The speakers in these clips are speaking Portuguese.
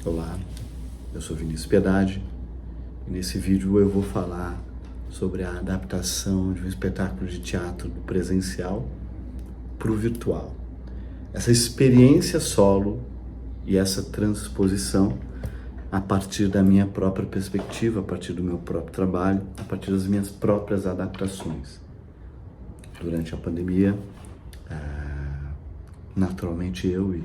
Olá, eu sou Vinícius Piedade e nesse vídeo eu vou falar sobre a adaptação de um espetáculo de teatro do presencial para o virtual. Essa experiência solo e essa transposição a partir da minha própria perspectiva, a partir do meu próprio trabalho, a partir das minhas próprias adaptações. Durante a pandemia, naturalmente eu e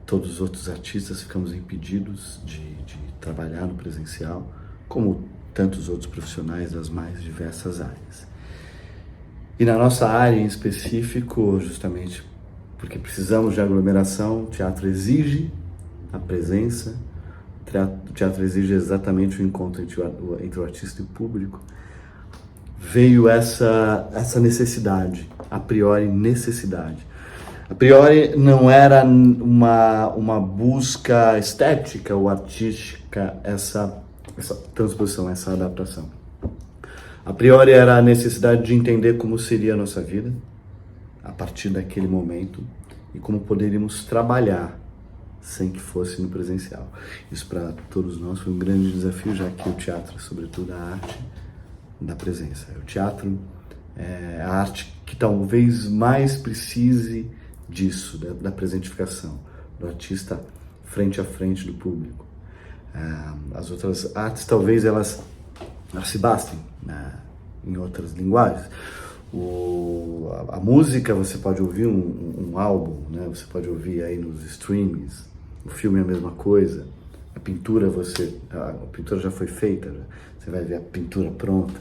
todos os outros artistas ficamos impedidos de trabalhar no presencial, como tantos outros profissionais das mais diversas áreas. E na nossa área em específico, justamente porque precisamos de aglomeração, o teatro exige a presença, o teatro exige exatamente o encontro entre o artista e o público. Veio essa necessidade, a priori necessidade. A priori não era uma busca estética ou artística essa transposição, essa adaptação. A priori era a necessidade de entender como seria a nossa vida a partir daquele momento e como poderíamos trabalhar sem que fosse no presencial. Isso para todos nós foi um grande desafio, já que o teatro é sobretudo a arte da presença. O teatro é a arte que talvez mais precise disso, da presentificação, do artista frente a frente do público. As outras artes talvez elas se bastem em outras linguagens. A música você pode ouvir um álbum, né? Você pode ouvir aí nos streams. O filme é a mesma coisa. A pintura a pintura já foi feita, você vai ver a pintura pronta.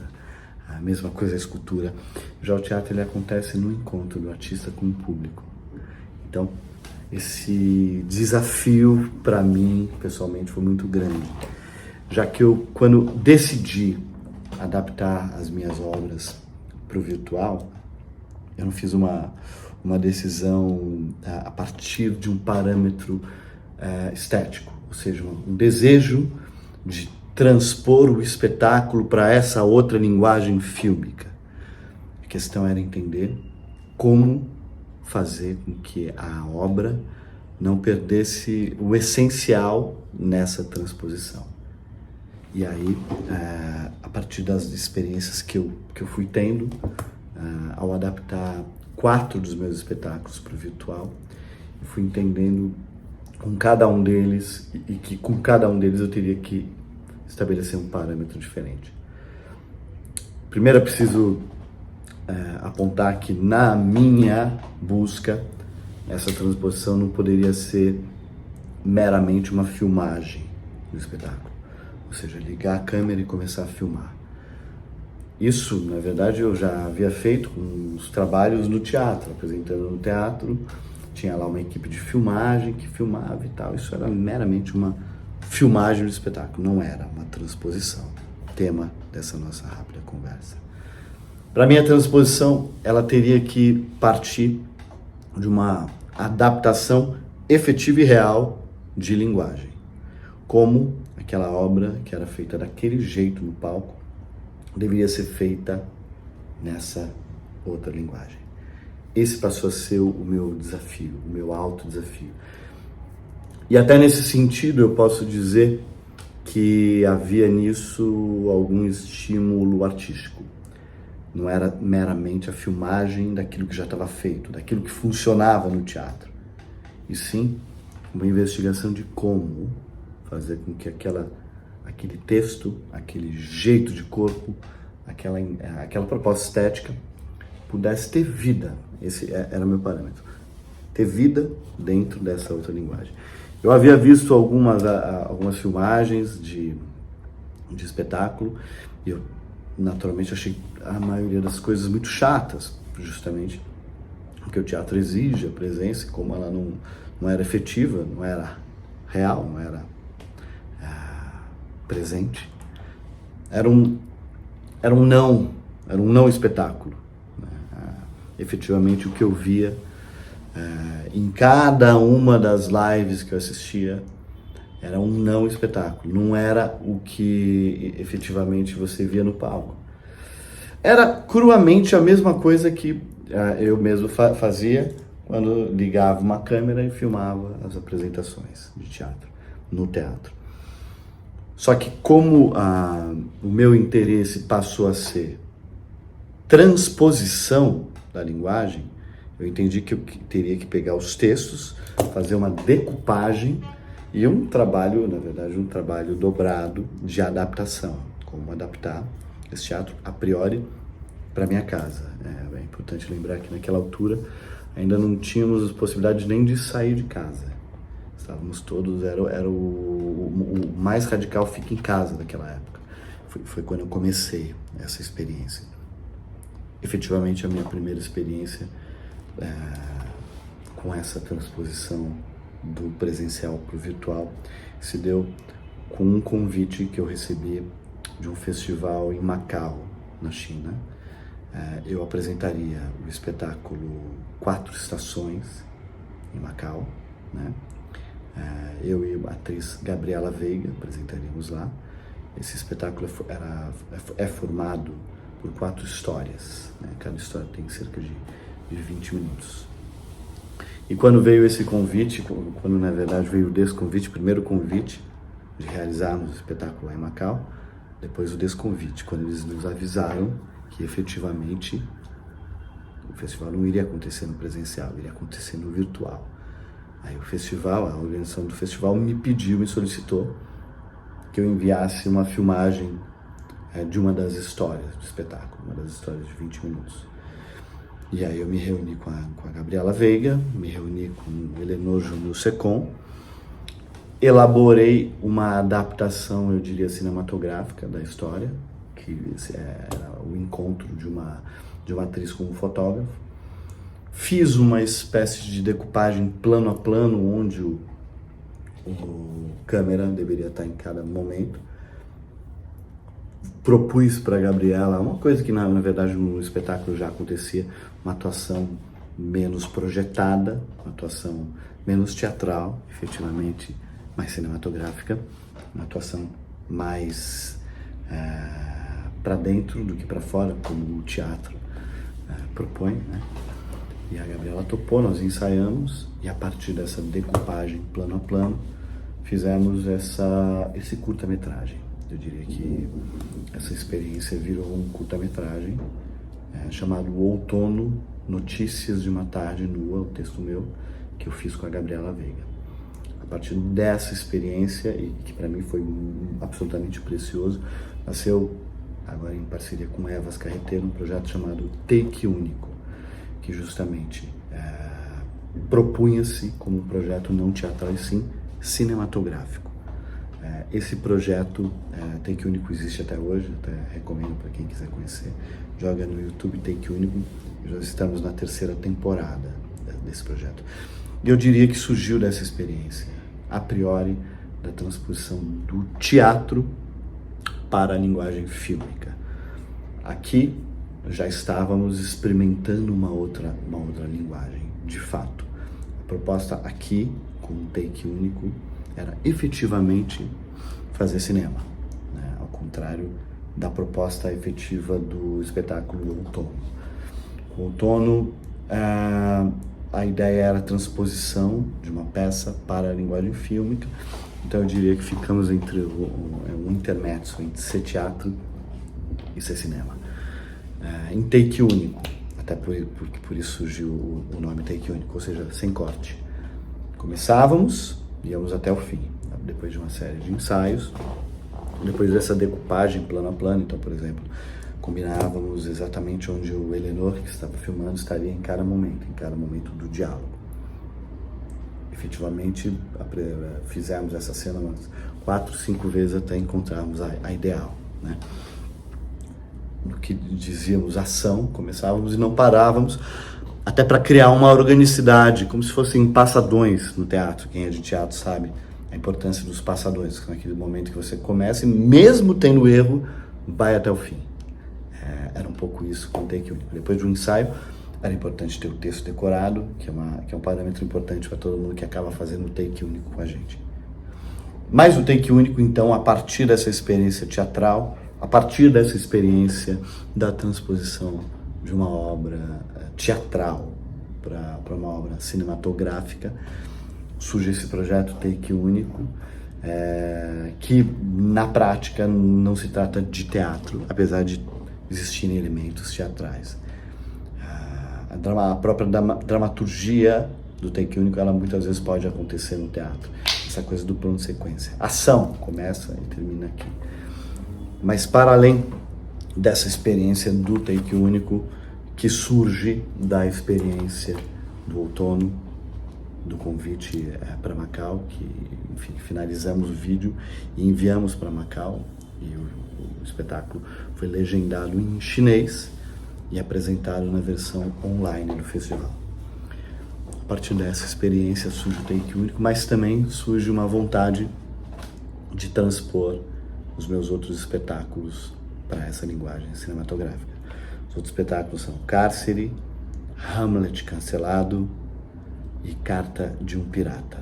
A mesma coisa a escultura. Já o teatro ele acontece no encontro do artista com o público. Então, esse desafio para mim, pessoalmente, foi muito grande, já que eu, quando decidi adaptar as minhas obras para o virtual, eu não fiz uma decisão a partir de um parâmetro estético, ou seja, um desejo de transpor o espetáculo para essa outra linguagem fílmica. A questão era entender como fazer com que a obra não perdesse o essencial nessa transposição. E aí, a partir das experiências que eu fui tendo, ao adaptar 4 dos meus espetáculos para o virtual, eu fui entendendo com cada um deles e que com cada um deles eu teria que estabelecer um parâmetro diferente. Primeiro, eu preciso apontar que na minha busca, essa transposição não poderia ser meramente uma filmagem do espetáculo, ou seja, ligar a câmera e começar a filmar. Isso, na verdade, eu já havia feito com os trabalhos no teatro, apresentando no teatro, tinha lá uma equipe de filmagem que filmava e tal, isso era meramente uma filmagem do espetáculo, não era uma transposição, tema dessa nossa rápida conversa. Para mim, a transposição, ela teria que partir de uma adaptação efetiva e real de linguagem. Como aquela obra que era feita daquele jeito no palco, deveria ser feita nessa outra linguagem. Esse passou a ser o meu desafio, o meu alto desafio. E até nesse sentido, eu posso dizer que havia nisso algum estímulo artístico. Não era meramente a filmagem daquilo que já estava feito, daquilo que funcionava no teatro. E sim, uma investigação de como fazer com que aquele texto, aquele jeito de corpo, aquela proposta estética pudesse ter vida. Esse era o meu parâmetro. Ter vida dentro dessa outra linguagem. Eu havia visto algumas filmagens de espetáculo e eu naturalmente achei a maioria das coisas muito chatas, justamente porque o teatro exige a presença e como ela não era efetiva, não era real, não era presente, era um não espetáculo. Efetivamente o que eu via em cada uma das lives que eu assistia era um não espetáculo, não era o que efetivamente você via no palco. Era cruamente a mesma coisa que eu mesmo fazia quando ligava uma câmera e filmava as apresentações de teatro. no teatro. Só que como o meu interesse passou a ser transposição da linguagem, eu entendi que eu teria que pegar os textos, fazer uma decupagem e um trabalho, na verdade, um trabalho dobrado de adaptação. Como adaptar esse teatro, a priori, para minha casa. É importante lembrar que naquela altura ainda não tínhamos possibilidade nem de sair de casa. Estávamos todos, era o mais radical fica em casa daquela época. Foi quando eu comecei essa experiência. Efetivamente, a minha primeira experiência com essa transposição do presencial para o virtual se deu com um convite que eu recebi de um festival em Macau, na China. Eu apresentaria o espetáculo 4 Estações em Macau, né? Eu e a atriz Gabriela Veiga apresentaríamos lá. Esse espetáculo é formado por 4 histórias, né? Cada história tem cerca de 20 minutos. E quando veio esse convite, quando na verdade veio o desconvite, primeiro o convite de realizarmos o espetáculo lá em Macau, depois o desconvite, quando eles nos avisaram que efetivamente o festival não iria acontecer no presencial, iria acontecer no virtual. Aí o festival, a organização do festival me solicitou que eu enviasse uma filmagem de uma das histórias do espetáculo, uma das histórias de 20 minutos. E aí eu me reuni com a Gabriela Veiga, me reuni com o Helenor Júnior Secom, elaborei uma adaptação, eu diria, cinematográfica da história, que era o encontro de uma atriz com um fotógrafo. Fiz uma espécie de decupagem plano a plano, onde o câmera deveria estar em cada momento. Propus para a Gabriela uma coisa que na verdade no espetáculo já acontecia, uma atuação menos projetada, uma atuação menos teatral, efetivamente mais cinematográfica, uma atuação mais para dentro do que para fora, como o teatro propõe, né? E a Gabriela topou, nós ensaiamos e a partir dessa decupagem plano a plano fizemos esse curta-metragem. Eu diria que essa experiência virou um curta-metragem chamado O Outono, Notícias de uma Tarde Nua, o texto meu, que eu fiz com a Gabriela Veiga. A partir dessa experiência, e que para mim foi absolutamente precioso, nasceu, agora em parceria com Evas Carreteiro, um projeto chamado Take Único, que justamente propunha-se como um projeto não teatral e sim cinematográfico. Esse projeto Take Único existe até hoje, até recomendo para quem quiser conhecer. Joga no YouTube Take Único, já estamos na 3ª temporada desse projeto. E eu diria que surgiu dessa experiência, a priori, da transposição do teatro para a linguagem fílmica. Aqui já estávamos experimentando uma outra linguagem, de fato. A proposta aqui, com um take único, era efetivamente fazer cinema, né? Ao contrário da proposta efetiva do espetáculo Outono. O Outono, a ideia era a transposição de uma peça para a linguagem fílmica, então eu diria que ficamos entre um intermezzo entre ser teatro e ser cinema. Em take único, até por isso surgiu o nome take único, ou seja, sem corte. Começávamos, íamos até o fim, depois de uma série de ensaios, depois dessa decupagem plano a plano. Então, por exemplo, combinávamos exatamente onde o Helenor, que estava filmando, estaria em cada momento do diálogo. Efetivamente, fizemos essa cena umas 4, 5 vezes até encontrarmos a ideal, né? No que dizíamos ação, começávamos e não parávamos, até para criar uma organicidade, como se fossem passadões no teatro. Quem é de teatro sabe a importância dos passadões, naquele momento que você começa e mesmo tendo erro, vai até o fim. Era um pouco isso com o take único. Depois de um ensaio, era importante ter o texto decorado, que é um parâmetro importante para todo mundo que acaba fazendo o take único com a gente. Mas o take único, então, a partir dessa experiência teatral, a partir dessa experiência da transposição de uma obra teatral para uma obra cinematográfica, surge esse projeto Take Único, que na prática não se trata de teatro, apesar de existirem elementos teatrais. A própria dramaturgia do take único, ela muitas vezes pode acontecer no teatro. Essa coisa do plano de sequência. Ação começa e termina aqui. Mas para além dessa experiência do take único, que surge da experiência do outono, do convite para Macau, que, enfim, finalizamos o vídeo e enviamos para Macau, e o espetáculo foi legendado em chinês e apresentado na versão online do festival. A partir dessa experiência surge o take único, mas também surge uma vontade de transpor os meus outros espetáculos para essa linguagem cinematográfica. Os outros espetáculos são Cárcere, Hamlet Cancelado e Carta de um Pirata.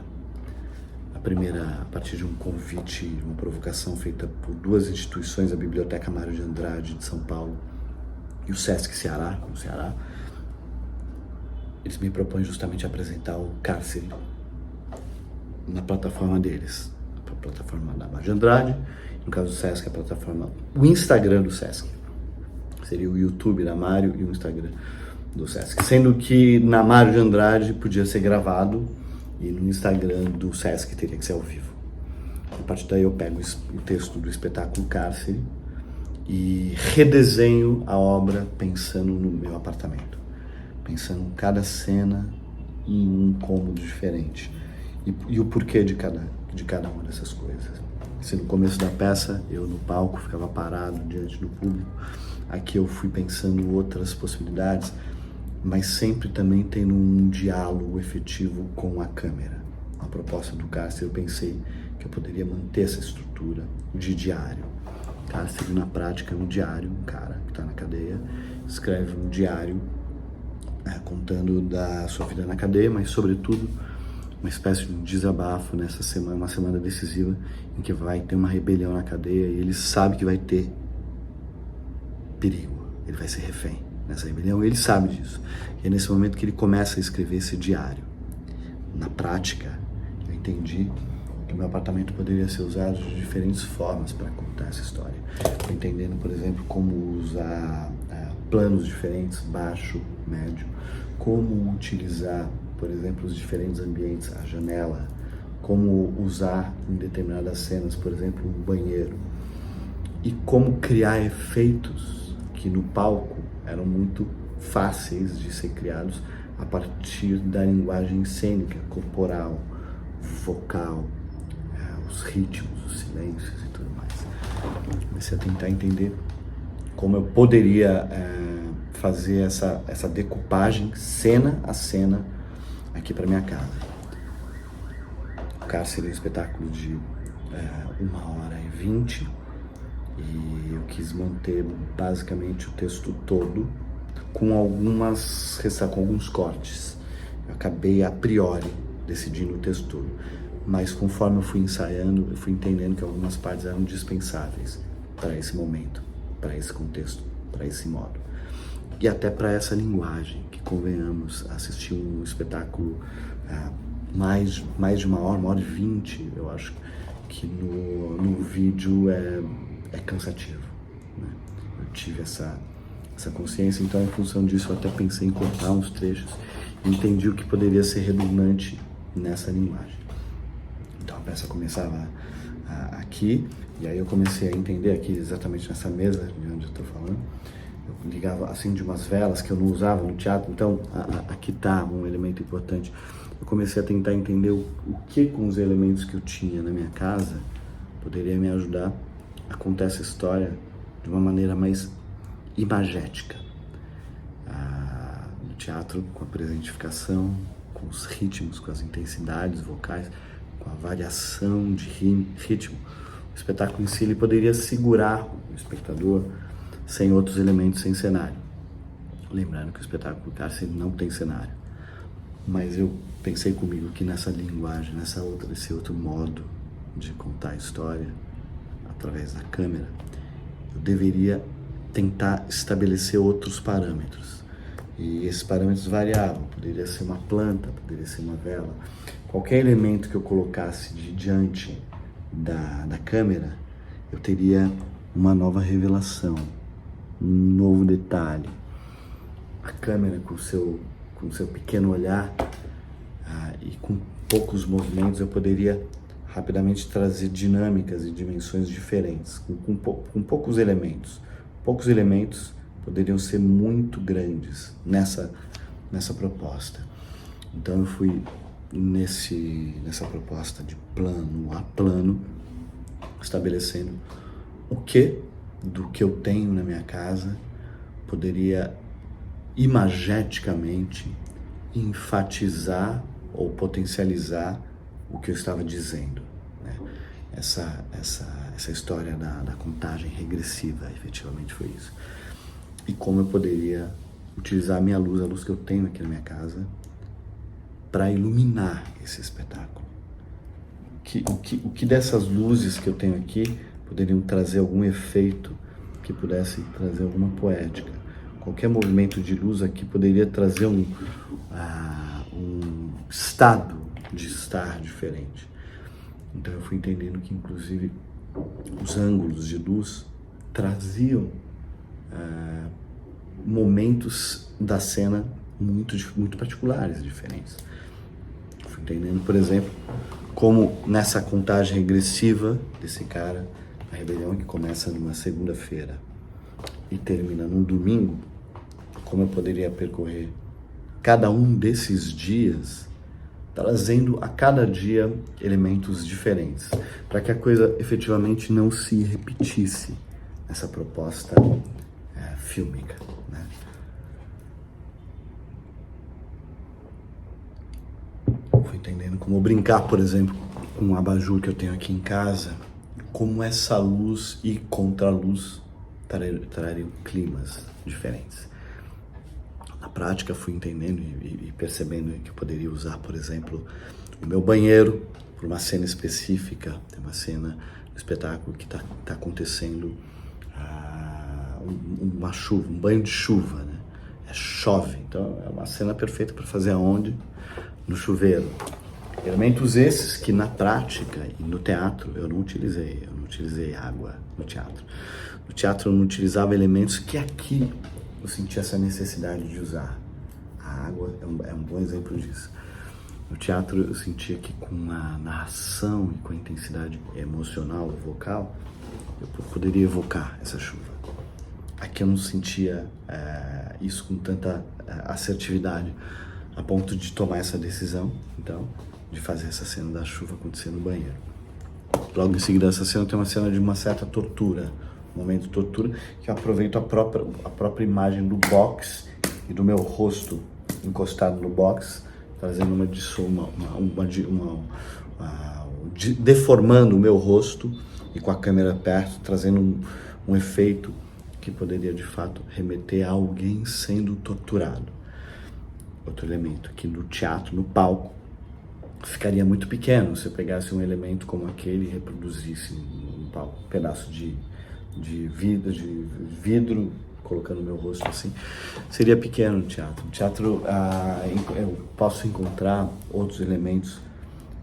A primeira, a partir de um convite, uma provocação feita por duas instituições, a Biblioteca Mário de Andrade de São Paulo e o Sesc Ceará, no Ceará. Eles me propõem justamente apresentar o Cárcere na plataforma deles, a plataforma da Mário de Andrade, no caso do Sesc, a plataforma, o Instagram do Sesc. Seria o YouTube da Mário e o Instagram do Sesc. Sendo que na Mário de Andrade podia ser gravado e no Instagram do Sesc teria que ser ao vivo. A partir daí eu pego o texto do espetáculo Cárcere e redesenho a obra pensando no meu apartamento. Pensando em cada cena em um cômodo diferente. E o porquê de cada uma dessas coisas. Se no começo da peça eu no palco ficava parado diante do público, aqui eu fui pensando outras possibilidades, mas sempre também tendo um diálogo efetivo com a câmera. A proposta do Cárcere, eu pensei que eu poderia manter essa estrutura de diário. Cárcere, na prática, é um diário, um cara que está na cadeia, escreve um diário contando da sua vida na cadeia, mas, sobretudo, uma espécie de um desabafo nessa semana, uma semana decisiva, em que vai ter uma rebelião na cadeia e ele sabe que vai ter perigo, ele vai ser refém nessa rebelião, ele sabe disso. E é nesse momento que ele começa a escrever esse diário. Na prática, eu entendi que o meu apartamento poderia ser usado de diferentes formas para contar essa história. Estou entendendo, por exemplo, como usar planos diferentes, baixo, médio, como utilizar, por exemplo, os diferentes ambientes, a janela, como usar em determinadas cenas, por exemplo, um banheiro, e como criar efeitos que no palco eram muito fáceis de ser criados a partir da linguagem cênica, corporal, vocal, os ritmos, os silêncios e tudo mais. Comecei a tentar entender como eu poderia fazer essa decupagem, cena a cena, aqui para minha casa. O Cárcere é um espetáculo de 1h20 e eu quis manter basicamente o texto todo com alguns cortes. Eu acabei a priori decidindo o texto todo, mas conforme eu fui ensaiando, eu fui entendendo que algumas partes eram dispensáveis para esse momento, para esse contexto, para esse modo. E até para essa linguagem, que convenhamos, assistir um espetáculo mais de 1h20, eu acho que no vídeo é cansativo, né? Eu tive essa consciência, então em função disso eu até pensei em cortar uns trechos e entendi o que poderia ser redundante nessa linguagem. Então a peça começava aqui, e aí eu comecei a entender aqui exatamente nessa mesa de onde eu estou falando. Eu ligava assim de umas velas que eu não usava no teatro, então aqui está um elemento importante. Eu comecei a tentar entender o que com os elementos que eu tinha na minha casa poderia me ajudar a contar essa história de uma maneira mais imagética. No teatro, com a presentificação, com os ritmos, com as intensidades vocais, com a variação de ritmo, o espetáculo em si ele poderia segurar o espectador sem outros elementos, sem cenário. Lembrando que o espetáculo Cárcere não tem cenário, mas eu pensei comigo que nessa linguagem, esse outro modo de contar a história através da câmera, eu deveria tentar estabelecer outros parâmetros. E esses parâmetros variavam, poderia ser uma planta, poderia ser uma vela. Qualquer elemento que eu colocasse diante da câmera, eu teria uma nova revelação, um novo detalhe. A câmera com seu pequeno olhar e com poucos movimentos eu poderia rapidamente trazer dinâmicas e dimensões diferentes, com poucos elementos. Poucos elementos poderiam ser muito grandes nessa proposta. Então eu fui nessa proposta de plano a plano, estabelecendo o que do que eu tenho na minha casa poderia imageticamente enfatizar ou potencializar o que eu estava dizendo, né? Essa história da contagem regressiva, efetivamente foi isso. E como eu poderia utilizar a minha luz, a luz que eu tenho aqui na minha casa, para iluminar esse espetáculo. O que dessas luzes que eu tenho aqui poderiam trazer algum efeito que pudesse trazer alguma poética. Qualquer movimento de luz aqui poderia trazer um estado de estar diferente. Então eu fui entendendo que, inclusive, os ângulos de luz traziam momentos da cena muito particulares, diferentes. Fui entendendo, por exemplo, como nessa contagem regressiva desse cara, a rebelião que começa numa segunda-feira e termina num domingo, como eu poderia percorrer cada um desses dias, trazendo a cada dia elementos diferentes, para que a coisa efetivamente não se repetisse nessa proposta fílmica, né? Fui entendendo como brincar, por exemplo, com um abajur que eu tenho aqui em casa, como essa luz e contraluz trariam climas diferentes. Na prática, fui entendendo e percebendo que eu poderia usar, por exemplo, o meu banheiro para uma cena específica. Tem uma cena no espetáculo que está acontecendo uma chuva, um banho de chuva, né? Chove, então é uma cena perfeita para fazer aonde? No chuveiro. Elementos esses que na prática e no teatro eu não utilizei água no teatro. No teatro eu não utilizava elementos que aqui eu senti essa necessidade de usar. A água é um bom exemplo disso. No teatro eu sentia que com a narração e com a intensidade emocional, vocal, eu poderia evocar essa chuva. Aqui eu não sentia isso com tanta assertividade a ponto de tomar essa decisão, então, de fazer essa cena da chuva acontecer no banheiro. Logo em seguida dessa cena tem uma cena de uma certa tortura, um momento de tortura, que eu aproveito a própria imagem do box e do meu rosto encostado no box, trazendo deformando o meu rosto e com a câmera perto, trazendo um efeito que poderia de fato remeter a alguém sendo torturado. Outro elemento que no teatro, no palco, ficaria muito pequeno se eu pegasse um elemento como aquele e reproduzisse no palco um pedaço de vidro, colocando meu rosto assim, seria pequeno no teatro. No teatro eu posso encontrar outros elementos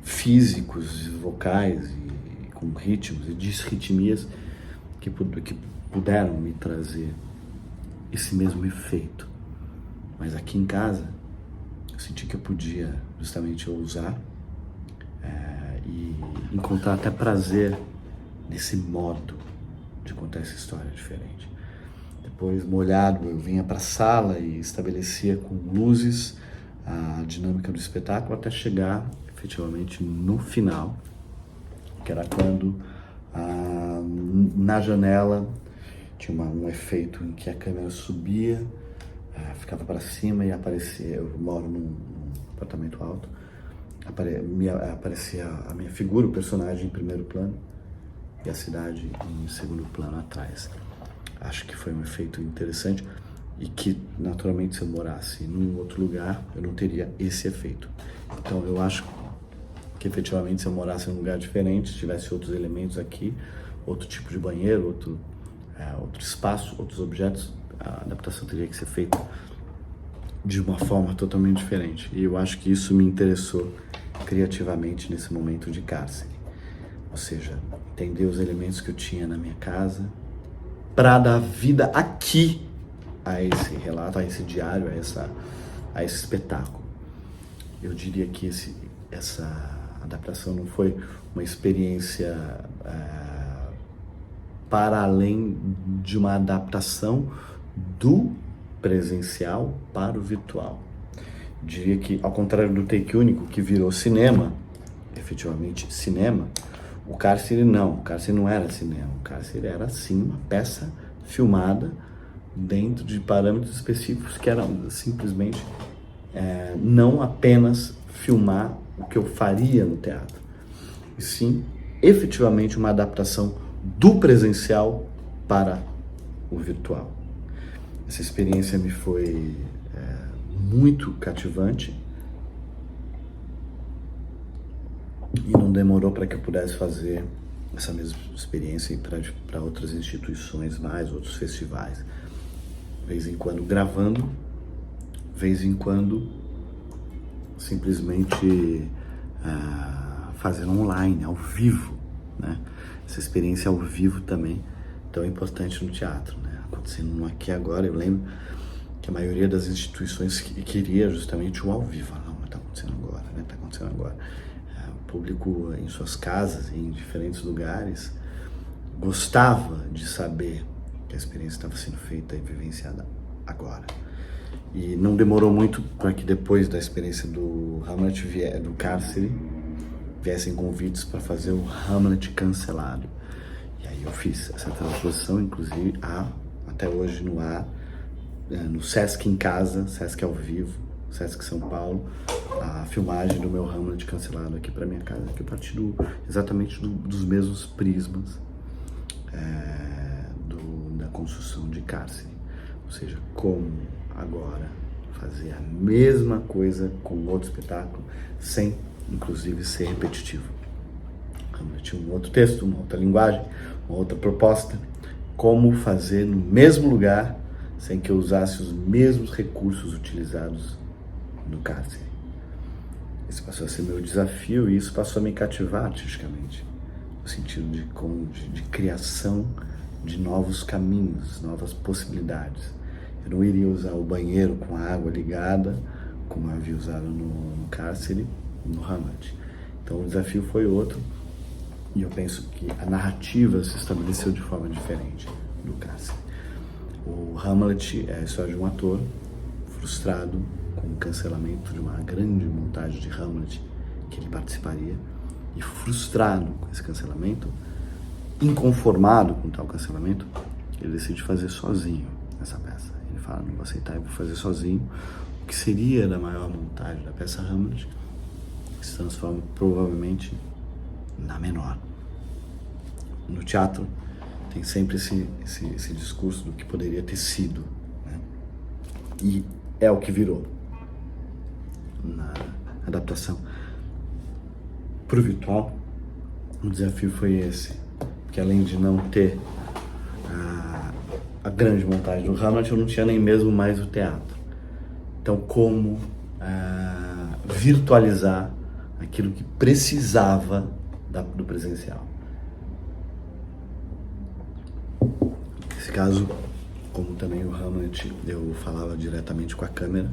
físicos, vocais, e com ritmos e disritmias que puderam me trazer esse mesmo efeito. Mas aqui em casa, eu senti que eu podia justamente ousar e encontrar até prazer nesse modo de contar essa história diferente. Depois, molhado, eu vinha para a sala e estabelecia com luzes a dinâmica do espetáculo até chegar efetivamente no final, que era quando na janela tinha um efeito em que a câmera subia, ficava para cima e aparecia. Eu moro num apartamento alto, aparecia a minha figura, o personagem em primeiro plano e a cidade em segundo plano atrás. Acho que foi um efeito interessante e que, naturalmente, se eu morasse num outro lugar, eu não teria esse efeito. Então, eu acho que, efetivamente, se eu morasse em um lugar diferente, se tivesse outros elementos aqui, outro tipo de banheiro, outro espaço, outros objetos, a adaptação teria que ser feita de uma forma totalmente diferente. E eu acho que isso me interessou criativamente nesse momento de cárcere. ou seja, entender os elementos que eu tinha na minha casa para dar vida aqui a esse relato, a esse diário, a esse espetáculo. Eu diria que essa adaptação não foi uma experiência para além de uma adaptação do presencial para o virtual. Diria que, ao contrário do Take Único, que virou cinema, efetivamente cinema, o Cárcere não. O Cárcere não era cinema. O Cárcere era, sim, uma peça filmada dentro de parâmetros específicos que eram simplesmente não apenas filmar o que eu faria no teatro, e sim, efetivamente, uma adaptação do presencial para o virtual. Essa experiência me foi muito cativante e não demorou para que eu pudesse fazer essa mesma experiência e para outras instituições, outros festivais. De vez em quando gravando, de vez em quando simplesmente fazendo online, ao vivo, né? Essa experiência ao vivo também tão importante no teatro, né? Acontecendo aqui agora, eu lembro que a maioria das instituições queria justamente o ao vivo. Não, mas tá acontecendo agora, né? Tá acontecendo agora. O público em suas casas, em diferentes lugares, gostava de saber que a experiência estava sendo feita e vivenciada agora. E não demorou muito para que depois da experiência do Hamlet, do Cárcere, viessem convites para fazer o Hamlet cancelado. E aí eu fiz essa transposição, inclusive até hoje no ar, no Sesc em Casa, Sesc ao vivo, Sesc São Paulo, a filmagem do meu Hamlet cancelado aqui para minha casa, que eu parti exatamente dos mesmos prismas da construção de Cárcere. Ou seja, como agora fazer a mesma coisa com outro espetáculo, sem, inclusive, ser repetitivo. Hamlet tinha um outro texto, uma outra linguagem, uma outra proposta. Como fazer no mesmo lugar, sem que eu usasse os mesmos recursos utilizados no Cárcere. Esse passou a ser meu desafio e isso passou a me cativar artisticamente, no sentido de criação de novos caminhos, novas possibilidades. Eu não iria usar o banheiro com a água ligada, como eu havia usado no Cárcere, no Hamlet. Então o desafio foi outro, e eu penso que a narrativa se estabeleceu de forma diferente do Cárcere. O Hamlet é a história de um ator frustrado com o cancelamento de uma grande montagem de Hamlet que ele participaria, e frustrado com esse cancelamento, inconformado com tal cancelamento, ele decide fazer sozinho essa peça. Ele fala, não vou aceitar, eu vou fazer sozinho, o que seria da maior montagem da peça Hamlet, que se transforma provavelmente na menor. No teatro tem sempre esse discurso do que poderia ter sido, né? E é o que virou na adaptação para o virtual. O desafio foi esse, que além de não ter a grande montagem do Hamlet, eu não tinha nem mesmo mais o teatro. Então, como virtualizar aquilo que precisava do presencial? Nesse caso, como também o Hamlet, eu falava diretamente com a câmera,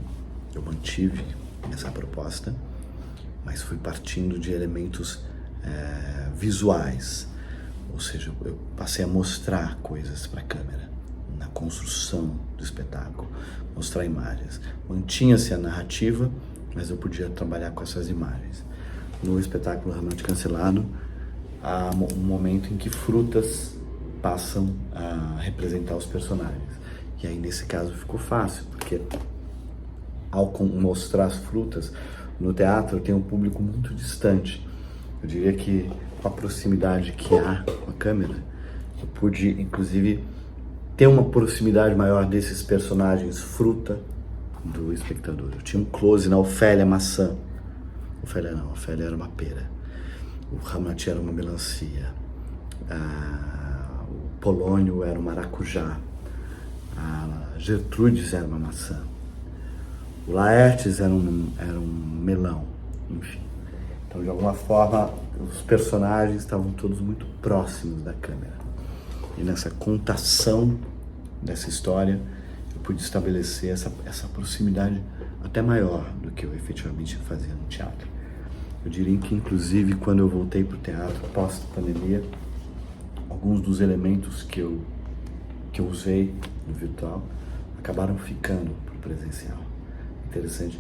eu mantive essa proposta, mas fui partindo de elementos visuais, ou seja, eu passei a mostrar coisas para a câmera, na construção do espetáculo, mostrar imagens. Mantinha-se a narrativa, mas eu podia trabalhar com essas imagens. No espetáculo Hamlet cancelado, há um momento em que frutas passam a representar os personagens. E aí, nesse caso, ficou fácil, porque ao mostrar as frutas no teatro, eu tenho um público muito distante. Eu diria que, com a proximidade que há com a câmera, eu pude, inclusive, ter uma proximidade maior desses personagens fruta do espectador. Eu tinha um close na Ofélia maçã. Ofélia não, Ofélia era uma pera. O Hamlet era uma melancia. O Polônio era um maracujá. A Gertrudes era uma maçã. O Laertes era um melão. Enfim. Então, de alguma forma, os personagens estavam todos muito próximos da câmera. E nessa contação dessa história, eu pude estabelecer essa proximidade até maior do que eu efetivamente fazia no teatro. Eu diria que, inclusive, quando eu voltei para o teatro pós-pandemia, alguns dos elementos que eu usei no virtual acabaram ficando para o presencial. Interessante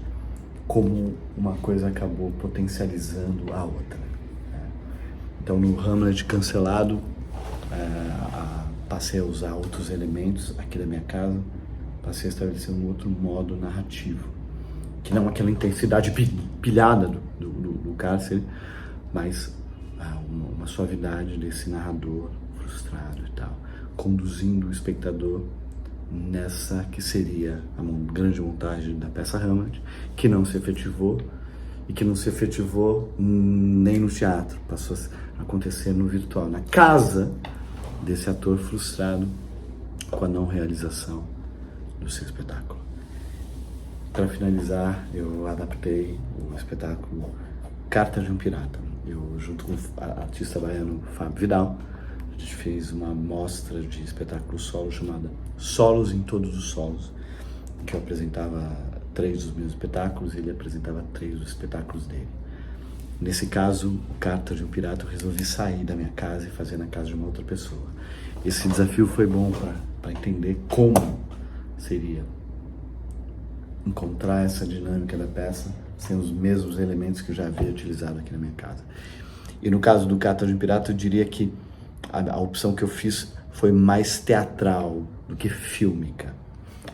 como uma coisa acabou potencializando a outra. Então, no Hamlet cancelado, passei a usar outros elementos aqui da minha casa, passei a estabelecer um outro modo narrativo, que não aquela intensidade pilhada do cárcere, mas uma suavidade desse narrador frustrado e tal, conduzindo o espectador nessa que seria a grande montagem da peça Hamlet, que não se efetivou e que não se efetivou nem no teatro, passou a acontecer no virtual, na casa desse ator frustrado com a não realização do seu espetáculo. Para finalizar, eu adaptei o espetáculo Carta de um Pirata. Eu, junto com o artista baiano Fábio Vidal, a gente fez uma mostra de espetáculo solo chamada Solos em Todos os Solos, que eu apresentava 3 dos meus espetáculos e ele apresentava 3 dos espetáculos dele. Nesse caso, o Carta de um Pirata, eu resolvi sair da minha casa e fazer na casa de uma outra pessoa. Esse desafio foi bom para entender como seria encontrar essa dinâmica da peça sem os mesmos elementos que eu já havia utilizado aqui na minha casa. E no caso do Carta de um Pirata, eu diria que a opção que eu fiz foi mais teatral do que fílmica.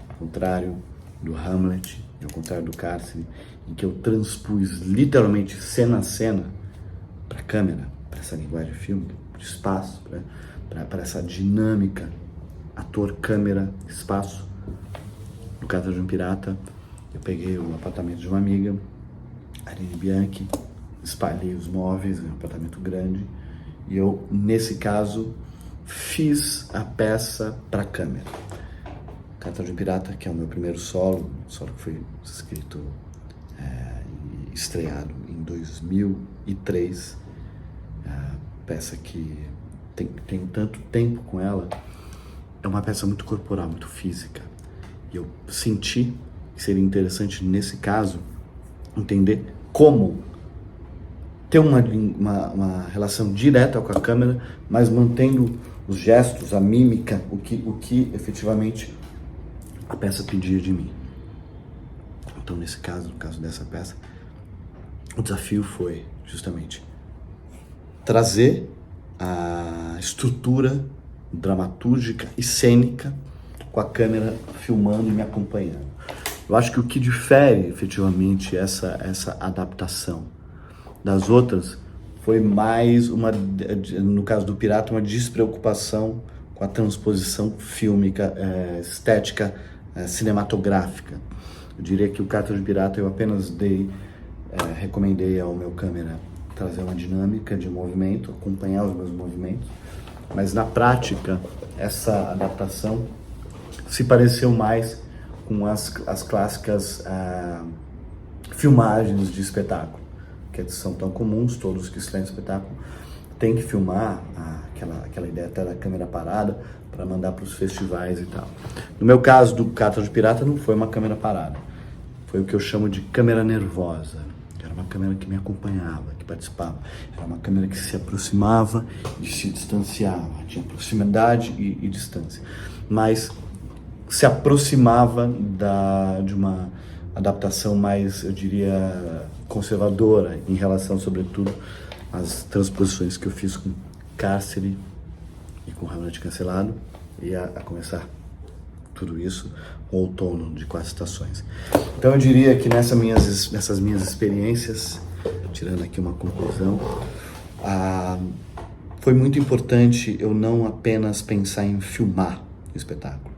Ao contrário do Hamlet, e ao contrário do Cárcere, em que eu transpus literalmente cena a cena para a câmera, para essa linguagem fílmica, para o espaço, para essa dinâmica ator, câmera, espaço. No Carta de um Pirata, eu peguei o apartamento de uma amiga, Aline Bianchi, espalhei os móveis, é um apartamento grande, e eu, nesse caso, fiz a peça para a câmera. Carta de um Pirata, que é o meu primeiro solo que foi escrito e estreado em 2003, peça que tem tanto tempo com ela, é uma peça muito corporal, muito física. E eu senti que seria interessante, nesse caso, entender como ter uma relação direta com a câmera, mas mantendo os gestos, a mímica, o que efetivamente a peça pedia de mim. Então, nesse caso, no caso dessa peça, o desafio foi justamente trazer a estrutura dramatúrgica e cênica com a câmera filmando e me acompanhando. Eu acho que o que difere efetivamente essa adaptação das outras foi mais no caso do Pirata, uma despreocupação com a transposição fílmica, estética, cinematográfica. Eu diria que o Carta de Pirata eu apenas recomendei ao meu câmera trazer uma dinâmica de movimento, acompanhar os meus movimentos, mas na prática essa adaptação se pareceu mais com as clássicas filmagens de espetáculo, que são tão comuns, todos que estão em espetáculo têm que filmar aquela ideia até da câmera parada para mandar para os festivais e tal. No meu caso do Carta de Pirata não foi uma câmera parada, foi o que eu chamo de câmera nervosa. Era uma câmera que me acompanhava, que participava. Era uma câmera que se aproximava e se distanciava, tinha proximidade e distância, mas se aproximava de uma adaptação mais, eu diria, conservadora em relação, sobretudo, às transposições que eu fiz com Cárcere e com Hamlet cancelado, e a começar tudo isso com o outono de 4 estações. Então eu diria que nessas minhas experiências, tirando aqui uma conclusão, foi muito importante eu não apenas pensar em filmar o espetáculo,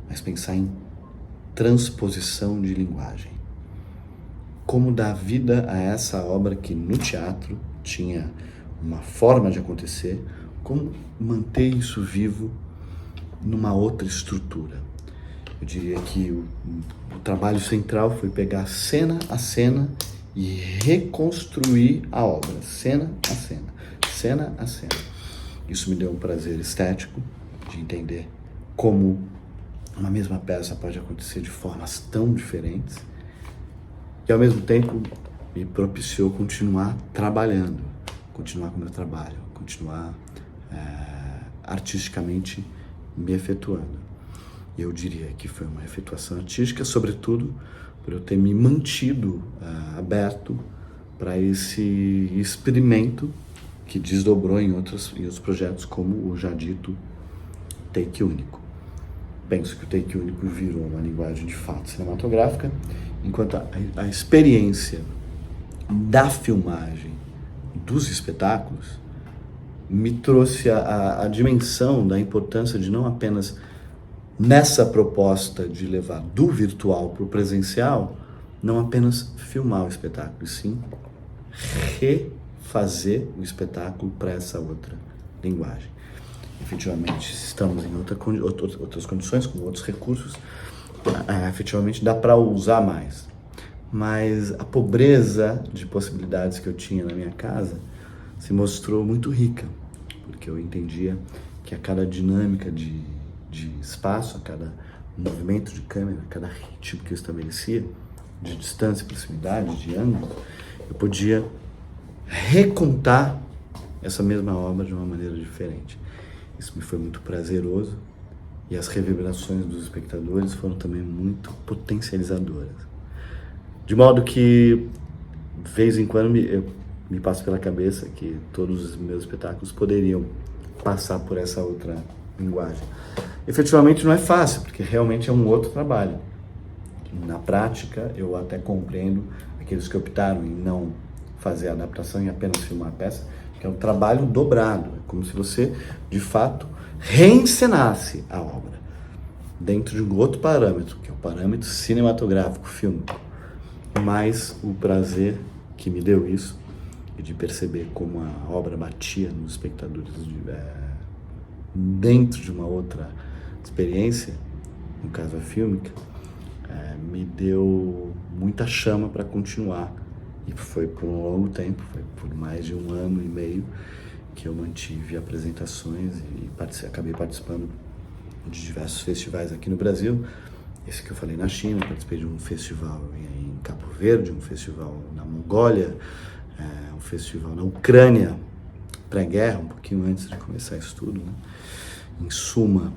mas pensar em transposição de linguagem. Como dar vida a essa obra que no teatro tinha uma forma de acontecer, como manter isso vivo numa outra estrutura. Eu diria que o trabalho central foi pegar cena a cena e reconstruir a obra, cena a cena, cena a cena. Isso me deu um prazer estético de entender como uma mesma peça pode acontecer de formas tão diferentes e, ao mesmo tempo, me propiciou continuar trabalhando, continuar com o meu trabalho, continuar artisticamente me efetuando. E eu diria que foi uma efetuação artística, sobretudo por eu ter me mantido aberto para esse experimento que desdobrou em outros projetos, como o já dito take único. Penso que o take único virou uma linguagem de fato cinematográfica, enquanto a experiência da filmagem dos espetáculos me trouxe a dimensão da importância de não apenas nessa proposta de levar do virtual para o presencial, não apenas filmar o espetáculo, e sim refazer o espetáculo para essa outra linguagem. Efetivamente, estamos em outras condições, com outros recursos, efetivamente dá para usar mais. Mas a pobreza de possibilidades que eu tinha na minha casa se mostrou muito rica, porque eu entendia que a cada dinâmica de espaço, a cada movimento de câmera, a cada ritmo que eu estabelecia, de distância, proximidade, de ângulo, eu podia recontar essa mesma obra de uma maneira diferente. Isso me foi muito prazeroso e as reverberações dos espectadores foram também muito potencializadoras. De modo que, de vez em quando, me passa pela cabeça que todos os meus espetáculos poderiam passar por essa outra linguagem. Efetivamente não é fácil, porque realmente é um outro trabalho. Na prática, eu até compreendo aqueles que optaram em não fazer a adaptação e apenas filmar a peça, que é um trabalho dobrado. É como se você, de fato, reencenasse a obra dentro de um outro parâmetro, que é o parâmetro cinematográfico, fílmico. Mas o prazer que me deu isso, e de perceber como a obra batia nos espectadores dentro de uma outra experiência, no caso a fílmica, me deu muita chama para continuar. E foi por um longo tempo, foi por mais de 1 ano e meio que eu mantive apresentações e acabei participando de diversos festivais aqui no Brasil. Esse que eu falei na China, participei de um festival em Cabo Verde, um festival na Mongólia, um festival na Ucrânia, pré-guerra, um pouquinho antes de começar isso tudo, né? Em suma,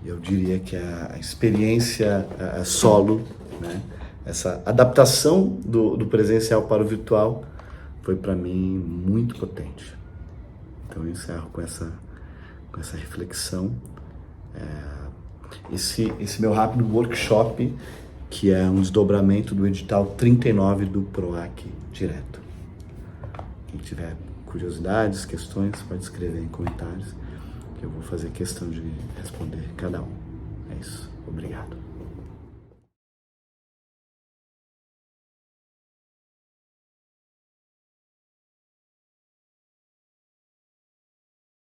eu diria que a experiência solo, né? Essa adaptação do presencial para o virtual foi para mim muito potente. Então eu encerro com essa reflexão. Esse meu rápido workshop, que é um desdobramento do edital 39 do PROAC direto. Quem tiver curiosidades, questões, pode escrever em comentários, que eu vou fazer questão de responder cada um. É isso. Obrigado.